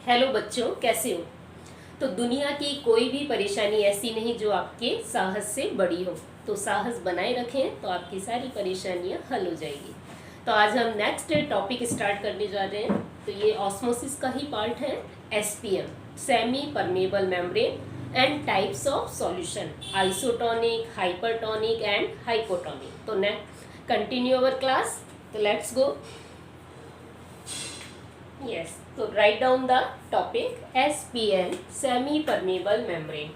Hello बच्चों, कैसे हो। तो दुनिया की कोई भी परेशानी ऐसी नहीं जो आपके साहस से बड़ी हो। तो साहस बनाए रखें तो आपकी सारी परेशानियां हल हो जाएगी। तो आज हम नेक्स्ट टॉपिक स्टार्ट करने जा रहे हैं। तो ये ऑस्मोसिस का ही पार्ट है। SPM, semi permeable membrane and types of solution, isotonic, hypertonic and hypotonic. तो नेक्स्ट कंटिन्यू अवर क्लास। तो let's go. Yes, so write down the topic SPM, semi-permeable membrane.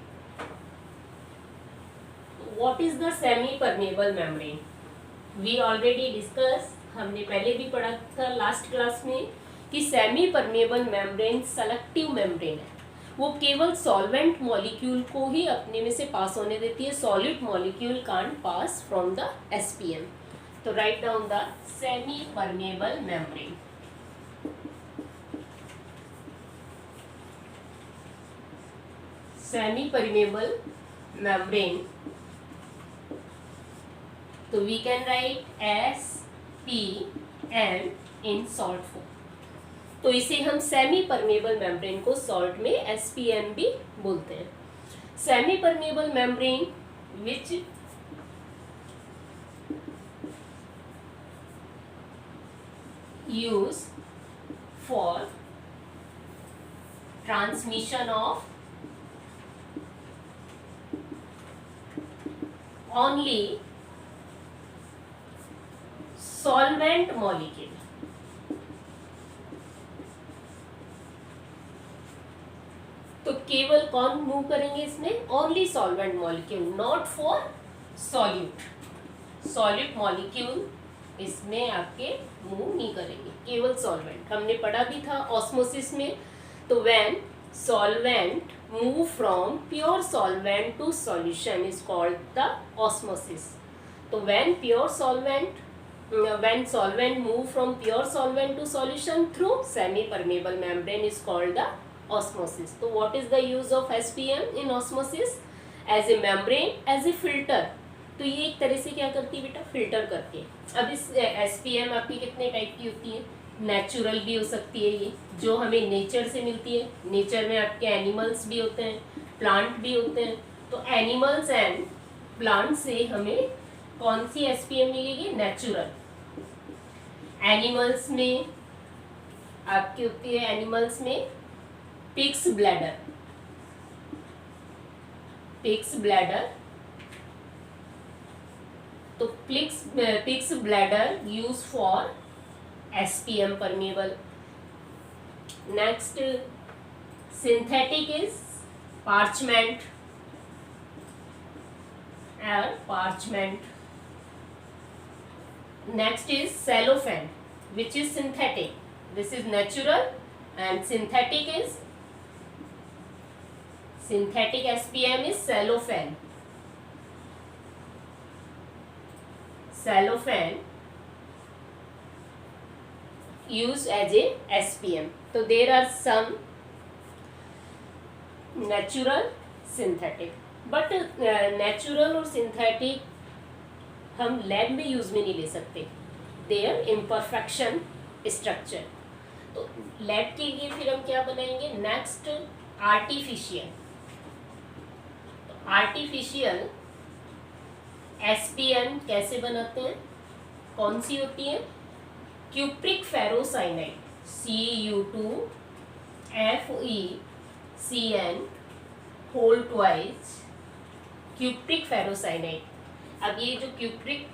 What is the semi-permeable membrane? We already discussed, हमने पहले भी पढ़ा था last class में कि semi permeable membrane selective membrane है। वो केवल सॉल्वेंट मॉलिक्यूल को ही अपने में से पास होने देती है। Solid molecule can't pass from the SPM. तो write down the semi permeable membrane. Semi permeable membrane, तो we can write SPM in salt form। तो इसे हम सेमी परमेबल मेम्ब्रेन को सॉल्ट में SPM भी बोलते हैं। Semi permeable membrane which use for transmission of only solvent molecule। तो केवल कौन मूव करेंगे इसमें? Only solvent molecule, not for solute. Solute molecule इसमें आपके मूव नहीं करेंगे, केवल सॉल्वेंट। हमने पढ़ा भी था ऑस्मोसिस में। तो when solvent move from pure solvent to solution is called the osmosis। तो when solvent move from pure solvent to solution through semi permeable membrane is called the osmosis। तो what is the use of SPM in osmosis? as a membrane, as a filter। तो ये एक तरह से क्या करती है बेटा? फिल्टर करती है। अब इस SPM आपकी कितने टाइप की होती है? नेचुरल भी हो सकती है, ये जो हमें नेचर से मिलती है। नेचर में आपके एनिमल्स भी होते हैं, प्लांट भी होते हैं। तो एनिमल्स एंड प्लांट से हमें कौन सी एसपीएम मिलेगी? नेचुरल। एनिमल्स में आपकी होती है, एनिमल्स में पिग्स ब्लैडर। पिग्स ब्लैडर, तो pigs bladder use for SPM permeable। Next, synthetic is parchment or parchment। Next is cellophane, which is synthetic। This is natural and synthetic SPM is cellophane। Cellophane used as a SPM। तो there are some natural, synthetic, but natural और synthetic हम lab में use में नहीं ले सकते। their imperfection structure। तो lab के लिए फिर हम क्या बनाएंगे? Next, artificial. आर्टिफिशियल SPM कैसे बनाते हैं? कौन सी होती है? Cupric ferrocyanide, CuFeCN whole twice, cupric ferrocyanide. अब ये जो क्यूप्रिक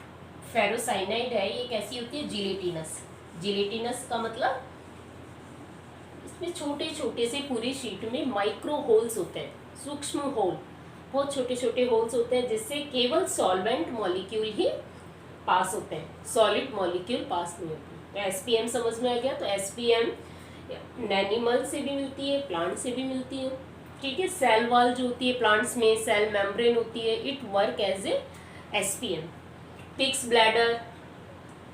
फेरोसाइनाइड है, ये कैसी होती है? जिलेटिनस। जिलेटिनस का मतलब इसमें छोटे छोटे से पूरी शीट में माइक्रो होल्स होते हैं, सूक्ष्म होल, बहुत छोटे छोटे होल्स होते हैं, जिससे केवल सॉल्वेंट मॉलिक्यूल ही पास होते हैं, सॉलिड मॉलिक्यूल पास नहीं होते। तो SPM समझ में आ गया। तो SPM एनिमल से भी मिलती है, प्लांट से भी मिलती है। ठीक है। सेल वॉल जो होती है प्लांट्स में, सेल मेम्ब्रेन होती है, it work as a SPM। Pigs bladder,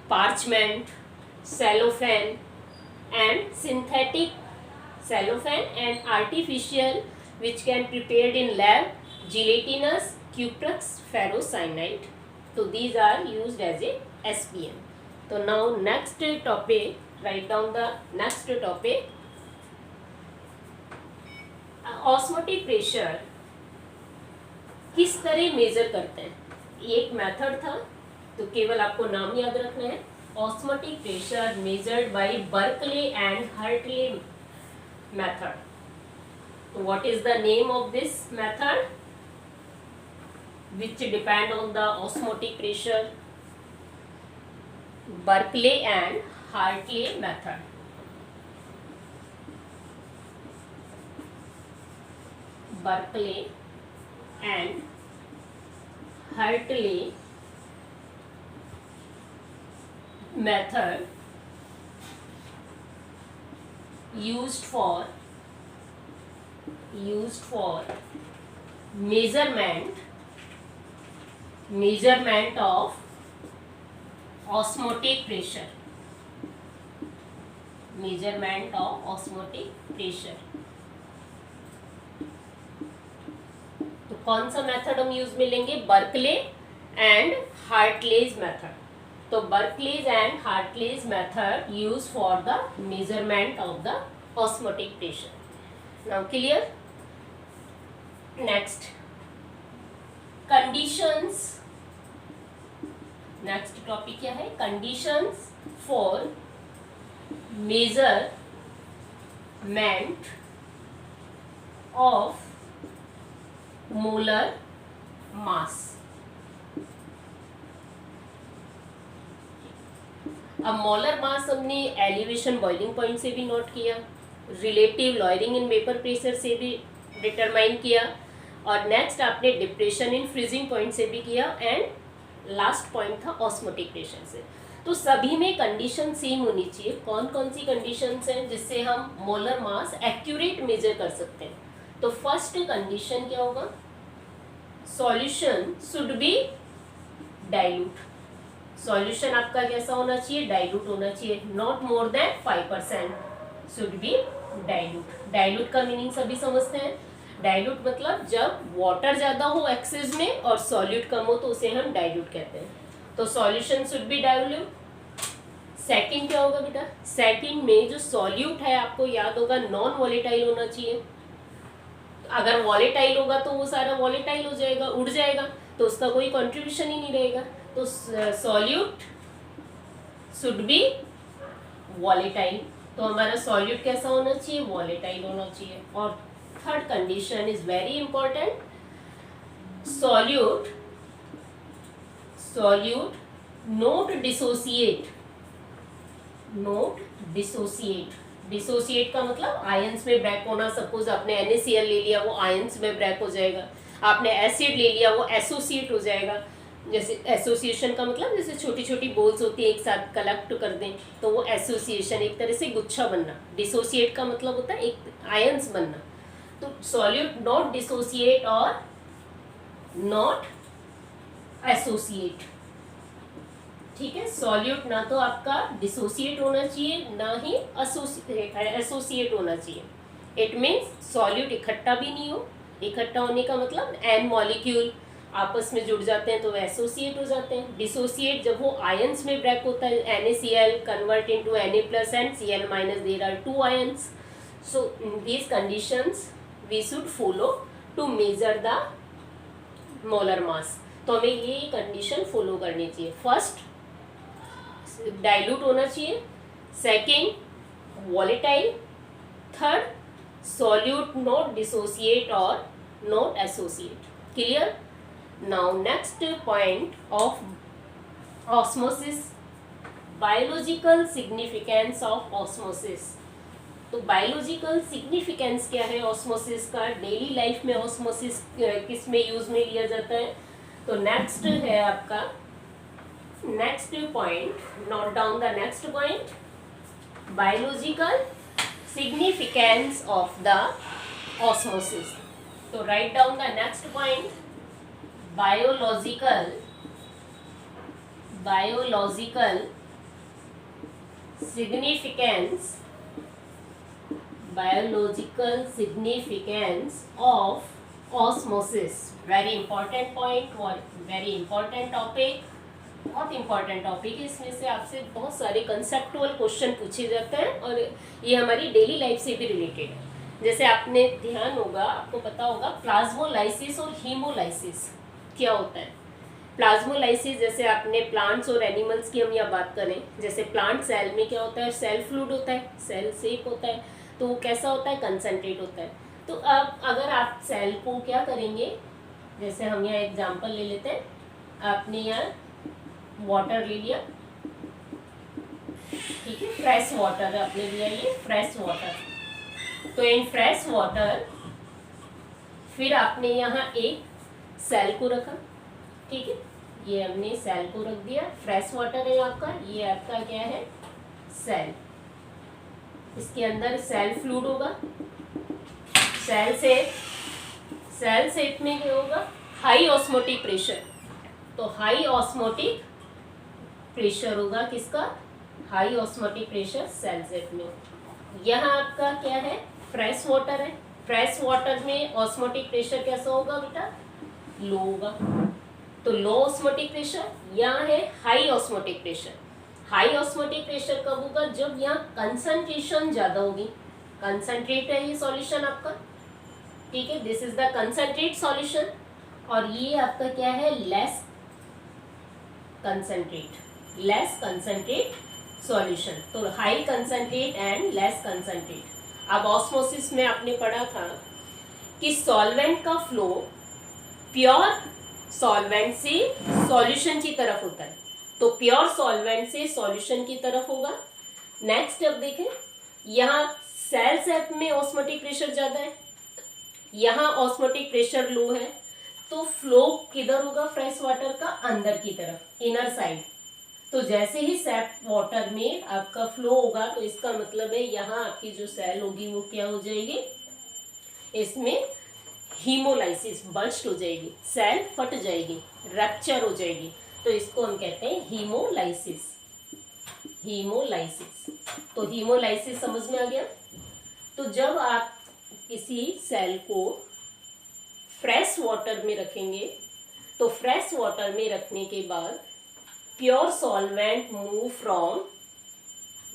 parchment, cellophane and synthetic cellophane and artificial which can prepared in lab, gelatinous, cuprous ferrocyanide। So these are used as a SPM। So now next topic, write down the next topic, osmotic pressure किस तरह major करते हैं? एक method था, तो केवल आपको नाम याद रखना है। Osmotic pressure measured by Berkeley and Hartley method. तो what is the name of this method which depend on the osmotic pressure? Berkeley and Hartley method. Berkeley and Hartley method used for measurement of osmotic pressure. Measurement of osmotic pressure. तो कौन सा method हम use में लेंगे? Berkeley and Hartley's method. तो Berkeley's and Hartley's method use for the measurement of the osmotic pressure. Now clear? Next, conditions. Next topic क्या है? Conditions for measurement of molar mass. अब मोलर मास हमने elevation boiling point से भी note किया, relative lawyering in vapour pressure से भी determine किया, और नेक्स्ट आपने डिप्रेशन इन फ्रीजिंग पॉइंट से भी किया, एंड लास्ट पॉइंट था ऑस्मोटिक प्रेशर से। तो सभी में कंडीशन सेम होनी चाहिए। कौन कौन सी कंडीशंस हैं जिससे हम मोलर मास एक्यूरेट मेजर कर सकते हैं? तो फर्स्ट कंडीशन क्या होगा? Solution should be dilute. Solution आपका कैसा होना चाहिए? डाइल्यूट होना चाहिए, not more than 5% should be dilute. Dilute का मीनिंग सभी समझते हैं। डाइल्यूट मतलब जब वाटर ज्यादा हो एक्सेस में और सॉल्यूट कम हो तो उसे हम डाइल्यूट कहते हैं। तो solution should be dilute. Second क्या होगा बेटा? सेकंड में जो सॉल्यूट है आपको याद होगा नॉन वॉलेटाइल होना चाहिए। अगर वॉलेटाइल होगा तो वो सारा वॉलेटाइल हो जाएगा, उड़ जाएगा, तो उसका कोई कंट्रीब्यूशन ही नहीं रहेगा। तो सॉल्यूट शुड बी वॉलेटाइल। तो हमारा सॉल्यूट कैसा होना चाहिए? वॉलेटाइल होना चाहिए। और third condition is very important, solute note dissociate. Dissociate का मतलब आयंस में ब्रेक होना। सपोज आपने NaCl ले लिया, वो आयंस में ब्रेक हो जाएगा। आपने एसिड ले लिया, वो एसोसिएट हो जाएगा। जैसे एसोसिएशन का मतलब जैसे छोटी छोटी बोल्स होती है एक साथ कलेक्ट कर दें, तो वो एसोसिएशन, एक तरह से गुच्छा बनना। डिसोसिएट का मतलब होता है एक आयंस बनना। तो सॉल्यूट नॉट डिसोसिएट और नॉट एसोसिएट। ठीक है, सॉल्यूट ना तो आपका डिसोसिएट होना चाहिए, ना ही एसोसिएट होना चाहिए। इट मीन्स सॉल्यूट इकट्ठा भी नहीं हो। इकट्ठा होने का मतलब एन मॉलिक्यूल आपस में जुड़ जाते हैं तो वह एसोसिएट हो जाते हैं। डिसोसिएट जब वो आयंस में ब्रेक होता है, NaCl convert into Na+ and Cl-, there are 2 ions. So in these conditions we should follow to measure the molar mass. तो हमें ये कंडीशन फॉलो करनी चाहिए। फर्स्ट, डाइल्यूट होना चाहिए। Second, volatile. Third, solute not dissociate और not associate. Clear? Now next point of osmosis, biological significance of osmosis. तो biological significance क्या है ऑस्मोसिस का? डेली लाइफ में ऑस्मोसिस किस में यूज में लिया जाता है? तो नेक्स्ट है आपका next point, note down the next point, biological significance of the osmosis. तो write down the next point, biological significance of osmosis. Very important point, very important topic, बहुत important topic है। इसमें से आपसे बहुत सारे conceptual क्वेश्चन पूछे जाते हैं और ये हमारी डेली लाइफ से भी रिलेटेड है। जैसे आपने ध्यान होगा, आपको पता होगा प्लाज्मोलाइसिस और हीमोलाइसिस क्या होता है। प्लाज्मोलाइसिस जैसे आपने प्लांट्स और एनिमल्स की हम यहाँ बात करें, जैसे प्लांट सेल में क्या होता है, सेल फ्लूइड होता है, सेल शेप होता है, तो वो कैसा होता है, कंसंट्रेट होता है। तो अब अगर आप सेल को क्या करेंगे, जैसे हम यहाँ एग्जांपल ले लेते हैं, आपने यहाँ वाटर ले लिया, ठीक है, फ्रेश वाटर आपने लिया, ये फ्रेश वाटर। तो इन फ्रेश वाटर फिर आपने यहाँ एक सेल को रखा, ठीक है, ये हमने सेल को रख दिया, फ्रेश वाटर है आपका, ये आपका क्या है, सेल। इसके अंदर सेल फ्लूइड होगा, सेल शेप में क्या होगा, हाई ऑस्मोटिक प्रेशर। तो हाई ऑस्मोटिक प्रेशर होगा किसका, high osmotic pressure cell sap में। यहाँ आपका क्या है, फ्रेश वाटर है, फ्रेश वाटर में ऑस्मोटिक प्रेशर कैसा होगा बेटा, लो होगा। तो लो ऑस्मोटिक प्रेशर, यहाँ है high osmotic pressure. High osmotic pressure कब होगा, जब यहाँ कंसंट्रेशन ज्यादा होगी। कंसंट्रेट है ये सॉल्यूशन आपका, ठीक है, this is the concentrate solution. और ये आपका क्या है, लेस कंसंट्रेट सॉल्यूशन। तो high concentrate and less concentrate. अब ऑस्मोसिस में आपने पढ़ा था कि सॉल्वेंट का फ्लो प्योर सॉल्वेंट से सॉल्यूशन की तरफ होता है, तो प्योर सॉल्वेंट से सॉल्यूशन की तरफ होगा। नेक्स्ट अब देखें, यहाँ सेल शेप में ऑस्मोटिक प्रेशर ज्यादा है, यहाँ ऑस्मोटिक प्रेशर लो है, तो फ्लो किधर होगा, फ्रेश वाटर का अंदर की तरफ, इनर साइड। तो जैसे ही सेप वाटर में आपका फ्लो होगा, तो इसका मतलब है यहाँ आपकी जो सेल होगी वो क्या हो जाएगी, इसमें हीमोलाइसिस, बर्स्ट हो जाएगी, सेल फट जाएगी, रप्चर हो जाएगी। तो इसको हम कहते हैं हीमोलाइसिस। तो हीमोलाइसिस समझ में आ गया। तो जब आप किसी सेल को फ्रेश वाटर में रखेंगे, तो फ्रेश वाटर में रखने के बाद pure solvent move from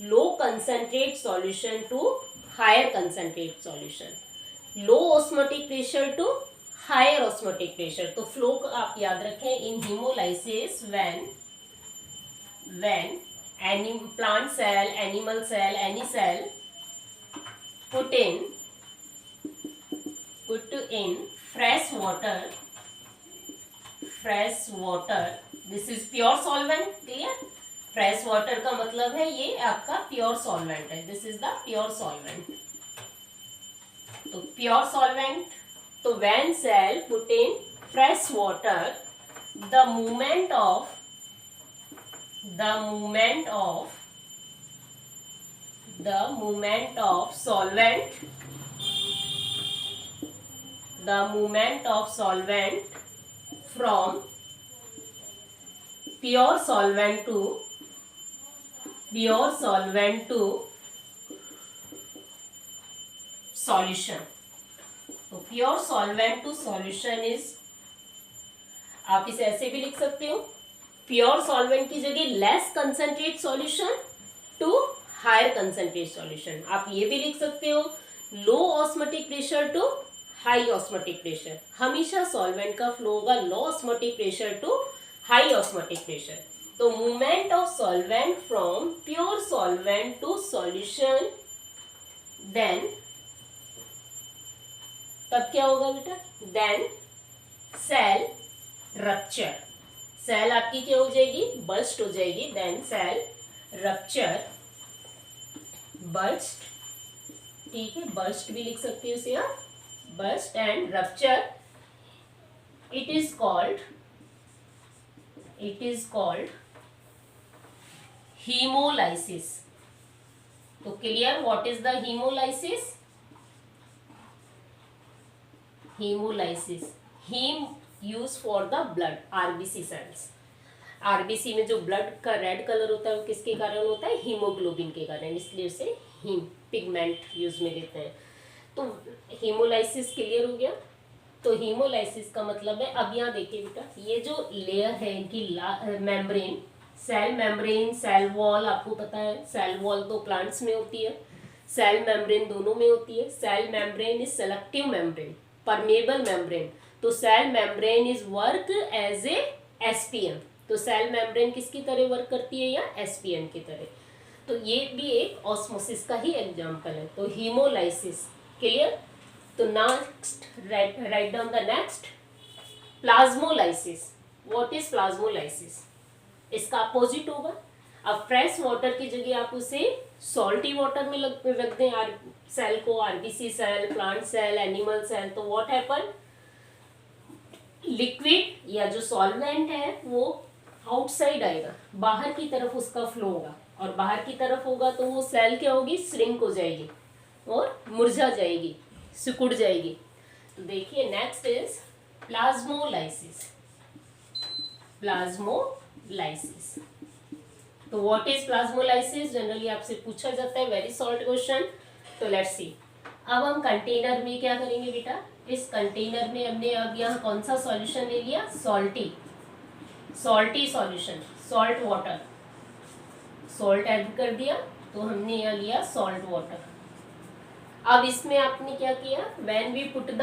low concentrate solution to higher concentrate solution, low osmotic pressure to higher osmotic pressure। तो फ्लो को आप याद रखें, इन hemolysis when any plant cell, animal cell, any cell put in fresh water, this is pure solvent, clear. Fresh water का मतलब है ये आपका प्योर सॉल्वेंट है, this is the pure solvent. तो प्योर सॉल्वेंट, तो when cell put in fresh water, the movement of solvent from pure solvent to solution. तो pure solvent to solution is, आप इसे ऐसे भी लिख सकते हो, प्योर सॉल्वेंट की जगह less concentrate solution to higher concentrate solution. आप ये भी लिख सकते हो, low osmotic pressure to high osmotic pressure. हमेशा सॉल्वेंट का फ्लो होगा low osmotic pressure to high osmotic pressure. तो movement of solvent from pure solvent to solution, then तब क्या होगा बेटा, देन सेल रप्चर। सेल आपकी क्या हो जाएगी, बर्स्ट हो जाएगी, देन सेल रप्चर, बर्स्ट, ठीक है, बर्स्ट भी लिख सकते हो इसे आप, burst and rupture. It is called hemolysis। तो clear, what is the hemolysis? Heme use for the blood, RBC cells. RBC में जो ब्लड का रेड कलर होता है वो किसके कारण होता है, हीमोग्लोबिन के कारण, इसलिए उसे हीम पिगमेंट यूज में लेते हैं। तो हीमोलाइसिस क्लियर हो गया। तो हीमोलाइसिस का मतलब है, अब यहाँ देखिए बेटा, ये जो लेयर है इनकी membrane, cell membrane, cell wall, आपको पता है सेल वॉल तो प्लांट्स में होती है, सेल मेम्ब्रेन दोनों में होती है। Cell membrane is selective membrane, permeable membrane. तो cell membrane is work as a SPM. तो सेल मेम्ब्रेन किसकी तरह वर्क करती है, या एसपीएम की तरह। तो ये भी एक ऑस्मोसिस का ही एग्जाम्पल है। तो हीमोलाइसिस, क्लियर। तो next right down the next, plasmolysis. What is plasmolysis? इसका अपोजिट होगा। अब फ्रेश वाटर की जगह आप उसे सॉल्टी वाटर में रख दें सेल को, RBC cell, plant cell, animal cell, तो व्हाट हैपन, लिक्विड या जो सॉल्वेंट है वो आउटसाइड आएगा, बाहर की तरफ उसका फ्लो होगा, और बाहर की तरफ होगा तो वो सेल क्या होगी, श्रिंक हो जाएगी और मुरझा जाएगी, सिकुड़ जाएगी। तो देखिए नेक्स्ट इज प्लाज्मोलाइसिस। प्लाज्मोलाइसिस, तो व्हाट इज प्लाज्मोलाइसिस, जनरली आपसे पूछा जाता है, वेरी शॉर्ट क्वेश्चन। तो लेट्स सी। अब हम कंटेनर में क्या करेंगे बेटा, इस कंटेनर में हमने अब यहाँ कौन सा सॉल्यूशन ले लिया, salty solution, salt water, salt add कर दिया, तो हमने यहाँ लिया सॉल्ट वाटर। अब इसमें आपने क्या किया, when we put the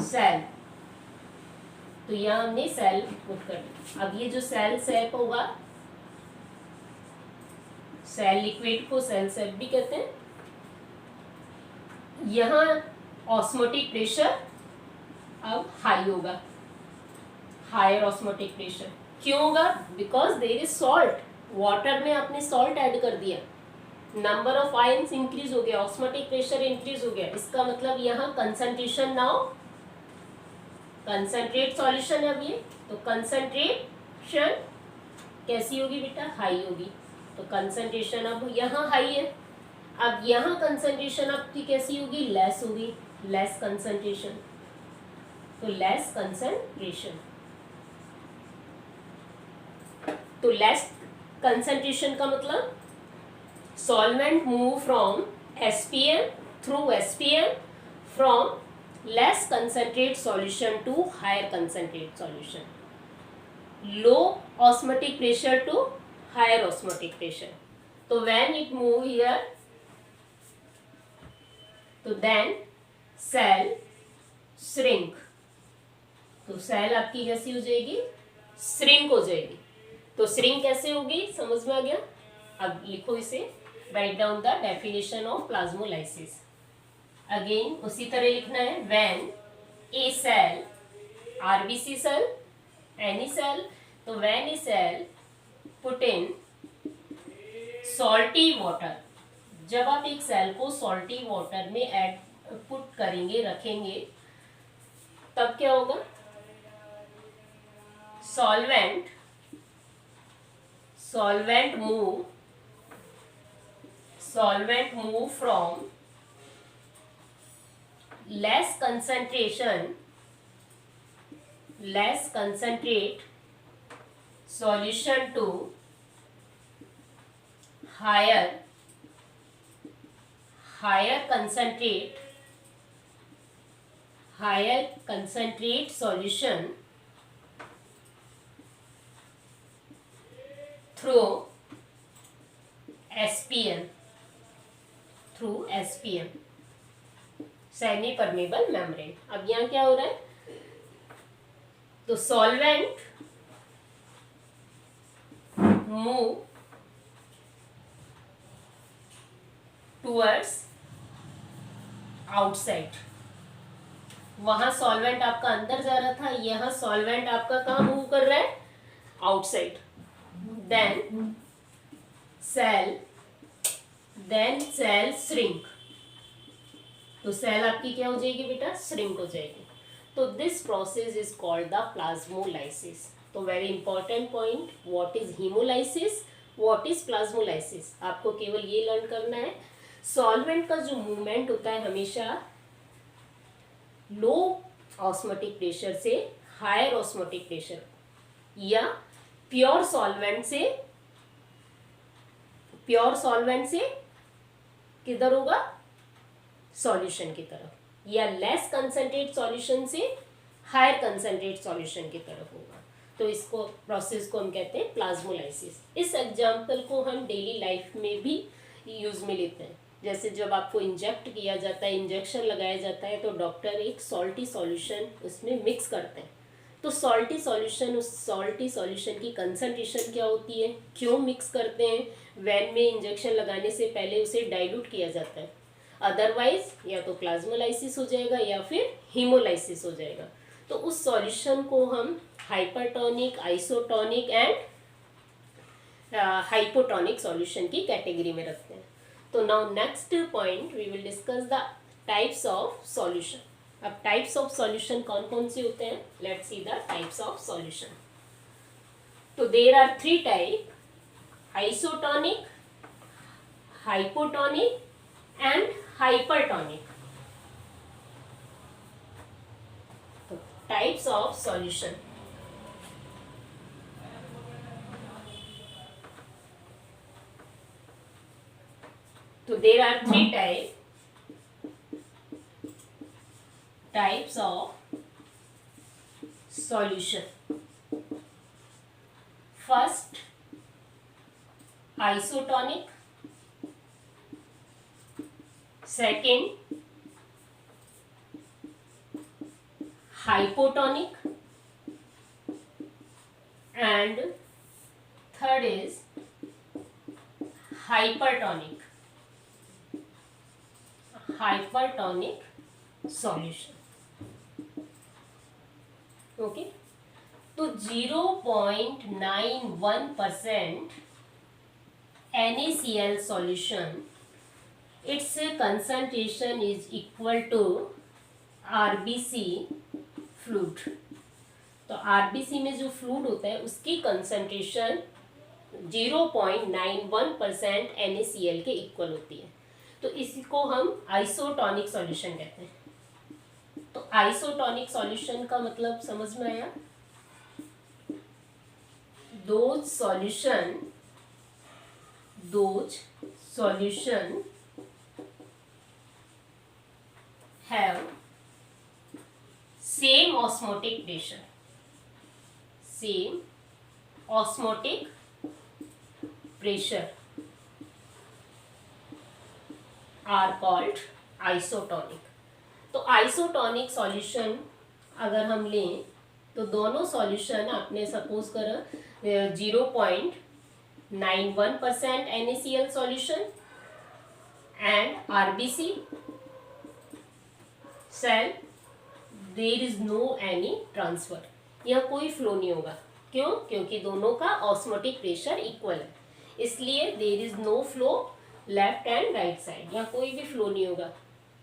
cell, तो यहाँ हमने सेल पुट कर दिया। अब ये जो सेल सेप होगा, सेल लिक्विड को सेल सेप भी कहते हैं। यहाँ ऑस्मोटिक प्रेशर अब हाई होगा, हायर ऑस्मोटिक प्रेशर। क्यों होगा, because there is salt, water में आपने सॉल्ट ऐड कर दिया, नंबर ऑफ आयंस इंक्रीज हो गया, ऑस्मोटिक प्रेशर इंक्रीज हो गया। इसका मतलब यहाँ कंसंट्रेशन नाउ, कंसंट्रेट सॉल्यूशन है अब ये, तो कंसंट्रेशन कैसी होगी बेटा, हाई होगी। तो कंसंट्रेशन अब यहाँ हाई है, अब यहाँ कंसंट्रेशन आपकी कैसी होगी, लेस होगी, लेस कंसंट्रेशन। तो लेस कंसंट्रेशन, तो लेस कंसंट्रेशन का मतलब solvent move from SPM through SPM from less concentrate solution to higher concentrate solution, low osmotic pressure to higher osmotic pressure. So when it move here, तो then cell shrink, तो cell आपकी कैसी हो जाएगी, shrink हो जाएगी। तो shrink कैसे होगी, समझ में आ गया। अब लिखो इसे, write down the definition of plasmolysis. Again उसी तरह लिखना है, when a cell, RBC cell, any cell, तो when a cell put in salty water, जब आप एक सेल को सॉल्टी वाटर में ऐड पुट करेंगे, रखेंगे, तब क्या होगा, solvent move from less concentrate solution to higher concentrate solution through SPM, semi permeable membrane. अब यहाँ क्या हो रहा है, तो सॉल्वेंट मूव टूवर्ड्स आउटसाइड, वहां सॉल्वेंट आपका अंदर जा रहा था, यहाँ सॉल्वेंट आपका कहाँ मूव कर रहा है, आउटसाइड। देन सेल श्रिंक, तो सेल आपकी क्या हो जाएगी बेटा, श्रिंक हो जाएगी। तो this process is called the plasmolysis. तो very important point, what is hemolysis, what is plasmolysis, आपको केवल ये लर्न करना है। सॉल्वेंट का जो मूवमेंट होता है हमेशा लो ऑस्मोटिक प्रेशर से हायर ऑस्मोटिक प्रेशर, या प्योर सॉल्वेंट से किधर होगा, सॉल्यूशन की तरफ, या लेस कंसंट्रेट सॉल्यूशन से हायर कंसंट्रेट सॉल्यूशन की तरफ होगा। तो इसको प्रोसेस को हम कहते हैं प्लाज्मोलाइसिस। इस एग्जाम्पल को हम डेली लाइफ में भी यूज में लेते हैं। जैसे जब आपको इंजेक्ट किया जाता है, इंजेक्शन लगाया जाता है, तो डॉक्टर एक सॉल्टी सॉल्यूशन उसमें मिक्स करते हैं। तो सॉल्टी सॉल्यूशन, उस सॉल्टी सॉल्यूशन की कंसंट्रेशन क्या होती है, क्यों मिक्स करते हैं? वैन में इंजेक्शन लगाने से पहले उसे डाइल्यूट किया जाता है, अदरवाइज या तो प्लाज्मोलाइसिस हो जाएगा या फिर हीमोलाइसिस हो जाएगा। तो उस सॉल्यूशन को हम hypertonic, isotonic and hypotonic solution की कैटेगरी में रखते हैं। तो now next point we will discuss the types of solution. अब टाइप्स ऑफ सॉल्यूशन कौन कौन से होते हैं? Let's see the types of solution. तो there are 3 type: isotonic, hypotonic and hypertonic. तो types of solution, so there are 3 types of solution. First, isotonic. Second, hypotonic. And third is hypertonic. Hypertonic solution. Okay, तो 0.91% NaCl solution, its concentration is equal to RBC fluid. तो RBC में जो fluid होता है उसकी concentration 0.91% NaCl के equal होती है। तो इसको हम आइसोटोनिक सॉल्यूशन कहते हैं। तो आइसोटोनिक सॉल्यूशन का मतलब समझ में आया? Those solution have same osmotic pressure are called isotonic. तो आइसोटोनिक सॉल्यूशन अगर हम लें तो दोनों सॉल्यूशन आपने सपोज कर 0.91% NaCl solution and RBC cell, there is no any transfer, यह कोई फ्लो नहीं होगा। क्यों? क्योंकि दोनों का ऑस्मोटिक प्रेशर इक्वल है, इसलिए there is no flow left and right side, यहाँ कोई भी फ्लो नहीं होगा।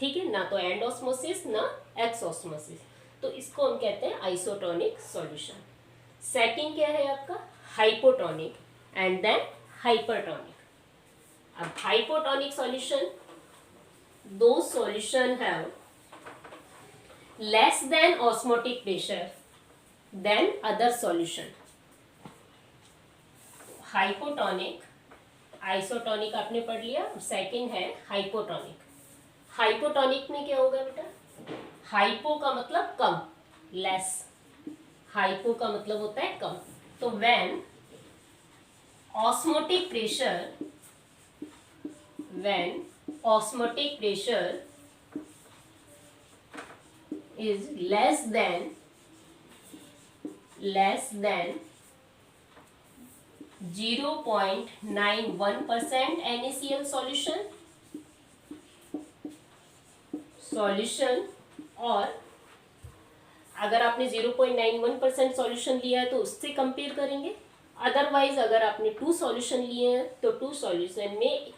ठीक है, ना तो एंड ऑस्मोसिस ना एक्स ऑस्मोसिस। तो इसको हम कहते हैं आइसोटोनिक सॉल्यूशन। सेकंड क्या है आपका? Hypotonic and then hypertonic. अब हाइपोटोनिक सॉल्यूशन, दो solution have less than osmotic pressure than other solution. Hypotonic, isotonic आपने पढ़ लिया। सेकंड है हाइपोटोनिक। हाइपोटोनिक में क्या होगा बेटा? हाइपो का मतलब कम, लेस, हाइपो का मतलब होता है कम। तो when osmotic pressure is less than 0.91% NaCl solution, और अगर आपने 0.91% सॉल्यूशन लिया है तो उससे कंपेयर करेंगे। अदरवाइज अगर आपने 2 सॉल्यूशन लिए हैं तो 2 सॉल्यूशन में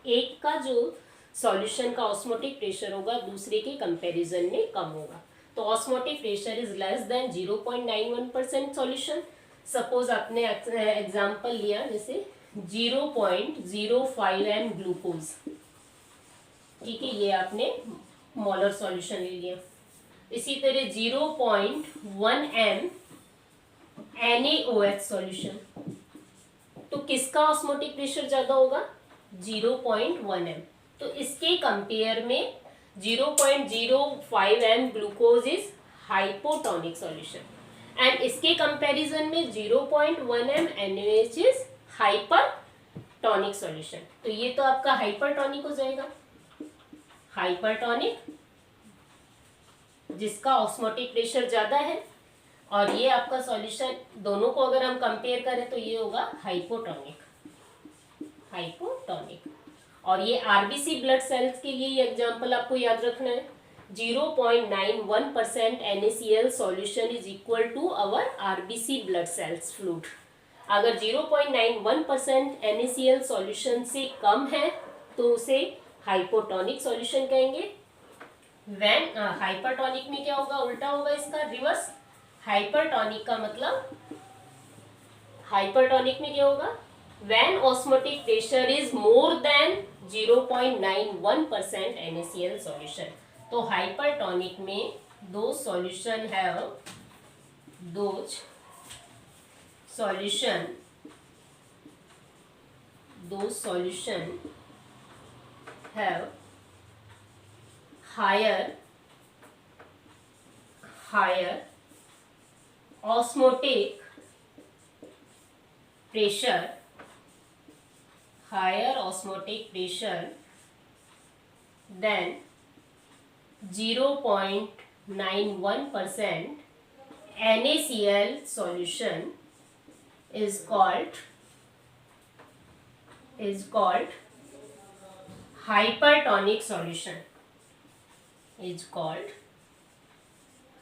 एक का जो सॉल्यूशन का ऑस्मोटिक प्रेशर होगा दूसरे के कंपैरिजन में कम होगा। तो osmotic pressure is less then 0.91% solution. Suppose आपने एग्जांपल लिया जैसे 0.05 m ग्लूकोज, ठीक है, ये आपने मोलर सॉल्यूशन ले लिया। इसी तरह 0.1 m NaOH सॉल्यूशन, तो किसका ऑस्मोटिक प्रेशर ज्यादा होगा? 0.1 m। तो इसके कंपेयर में 0.05 m glucose is hypotonic solution and इसके कंपैरिजन में 0.1 m NaOH is hypertonic tonic solution. तो ये तो आपका हाइपरटॉनिक हो जाएगा, हाइपरटॉनिक जिसका ऑस्मोटिक प्रेशर ज्यादा है, और ये आपका सॉल्यूशन, दोनों को अगर हम कंपेयर करें तो ये होगा हाइपोटॉनिक, हाइपोटॉनिक। और ये आरबीसी ब्लड सेल्स के लिए एग्जांपल आपको याद रखना है, 0.91% NaCl solution is equal to our RBC blood cells fluid. अगर 0.91% NaCl सॉल्यूशन से कम है तो उसे हाइपोटॉनिक सॉल्यूशन कहेंगे। व्हेन हाइपरटॉनिक में क्या होगा, उल्टा होगा, इसका रिवर्स। हाइपरटॉनिक का मतलब, हाइपरटॉनिक में क्या होगा, when osmotic pressure is more than 0.91% NaCl solution. तो हाइपरटॉनिक में दो solution have higher osmotic pressure than 0.91% NaCl solution is called hypertonic solution, is called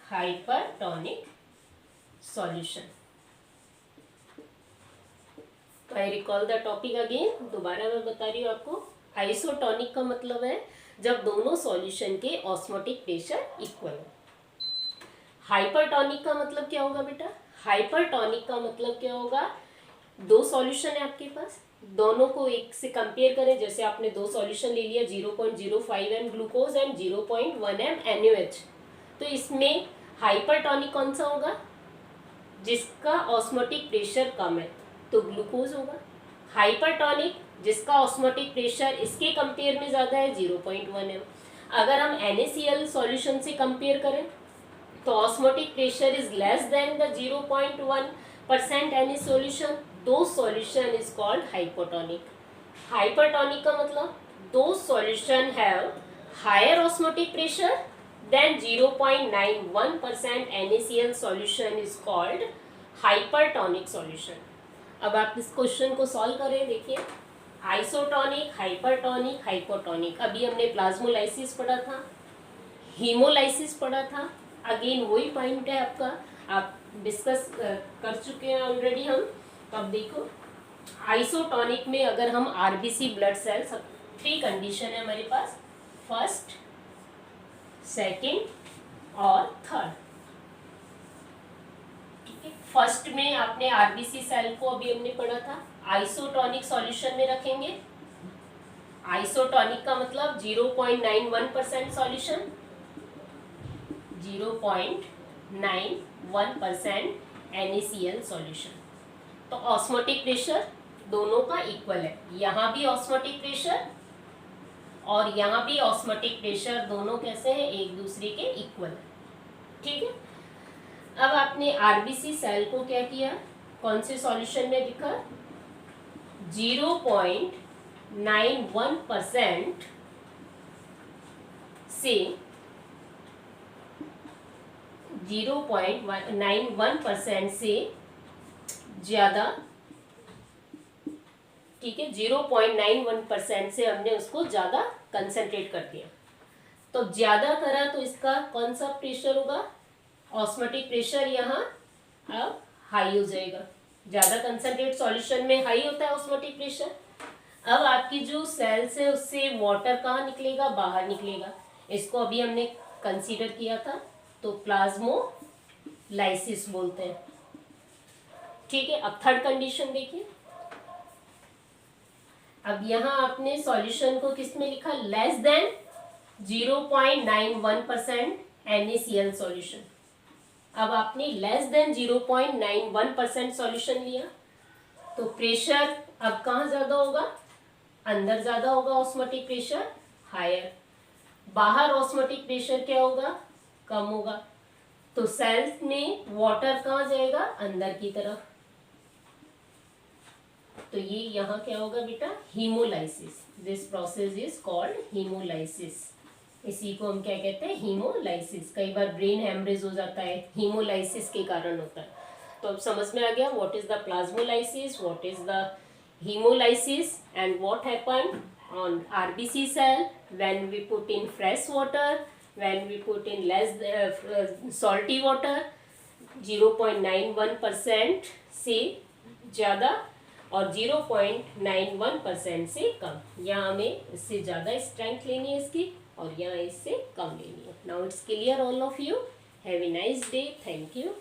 hypertonic solution। तो I recall the topic again, दोबारा मैं बता रही हूँ आपको। आइसोटोनिक का मतलब है जब दोनों सॉल्यूशन के ऑस्मोटिक प्रेशर इक्वल हो। हाइपरटोनिक का मतलब क्या होगा बेटा, हाइपरटोनिक का मतलब क्या होगा, दो सॉल्यूशन है आपके पास, दोनों को एक से कंपेयर करें। जैसे आपने दो सॉल्यूशन ले लिया, 0.05 m glucose and 0.1 m NaOH। तो इसमें हाइपरटोनिक कौन सा होगा, जिसका ऑस्मोटिक प्रेशर कम है, तो ग्लूकोज होगा। हाइपरटोनिक जिसका ऑस्मोटिक प्रेशर इसके कंपेयर में ज़्यादा है, 0.1 m। अगर हम NaCl सॉल्यूशन से कंपेयर करें तो osmotic pressure is less than the 0.1% Na solution, दो solution is called hypotonic. Hypertonic का मतलब दो solution have higher osmotic pressure than 0.91% NaCl solution is called hypertonic solution. अब आप इस क्वेश्चन को सॉल्व करें, देखिए, आइसोटोनिक, हाइपरटोनिक, हाइपोटोनिक। अभी हमने प्लाज्मोलाइसिस पढ़ा था, हीमोलाइसिस पढ़ा था। अगेन वही पॉइंट है आपका, आप डिस्कस कर चुके हैं ऑलरेडी हम। तो अब देखो, आइसोटोनिक में अगर हम RBC blood sales, three condition है हमारे पास, फर्स्ट, सेकेंड और थर्ड। ठीक है, फर्स्ट में आपने आरबीसी सेल को अभी हमने पढ़ा था, आइसोटोनिक सॉल्यूशन में रखेंगे। आइसोटोनिक का मतलब 0.91% सॉल्यूशन, 0.91% NaCl सॉल्यूशन। तो ऑस्मोटिक प्रेशर दोनों का इक्वल है, यहाँ भी ऑस्मोटिक प्रेशर और यहाँ भी ऑस्मोटिक प्रेशर, दोनों कैसे हैं, एक दूसरे के इक्वल है। ठीक है, अब आपने आरबीसी सेल को क्या किया, कौन से सॉल्यूशन में लिखा, 0.91% से 0.91% से ज़्यादा, ठीक है, 0.91% से हमने उसको ज़्यादा कंसंट्रेट कर दिया। तो ज़्यादा करा तो इसका कौन सा प्रेशर होगा, ऑस्मोटिक प्रेशर यहाँ अब हाई हो जाएगा। ज़्यादा कंसंट्रेट सॉल्यूशन में हाई होता है ऑस्मोटिक प्रेशर। अब आपकी जो सेल्स है उससे वाटर कहाँ निकलेगा, बाहर निकलेगा। इसको अभी हमने कंसीडर किया था, तो प्लाज्मोलाइसिस बोलते हैं। ठीक है, अब थर्ड कंडीशन देखिए। अब यहाँ आपने सॉल्यूशन को किस में लिखा, लेस देन 0.91% NaCl सॉल्यूशन। अब आपने लेस देन 0.91% सॉल्यूशन लिया, तो प्रेशर अब कहाँ ज़्यादा होगा, अंदर ज़्यादा होगा, ऑस्मोटिक प्रेशर हायर। बाहर ऑस्मोटिक प्रेशर क्या होगा, कम होगा। तो सेल्स में वाटर कहाँ जाएगा, अंदर की तरफ। तो ये यहाँ क्या होगा बेटा, hemolysis. This process is called hemolysis. इसी को हम क्या कहते हैं, हीमोलाइसिस। कई बार ब्रेन हेमरेज हो जाता है, हीमोलाइसिस के कारण होता है। तो अब समझ में आ गया what is the plasmolysis, what is the hemolysis, and what happened on RBC cell when we put in fresh water, when we put in less salty water 0.91% से ज़्यादा और 0.91% से कम। यहाँ हमें इससे ज़्यादा स्ट्रेंथ लेनी है इसकी और यहाँ इससे कम लेनी है। Now it's clear all of you. Have a nice day. Thank you.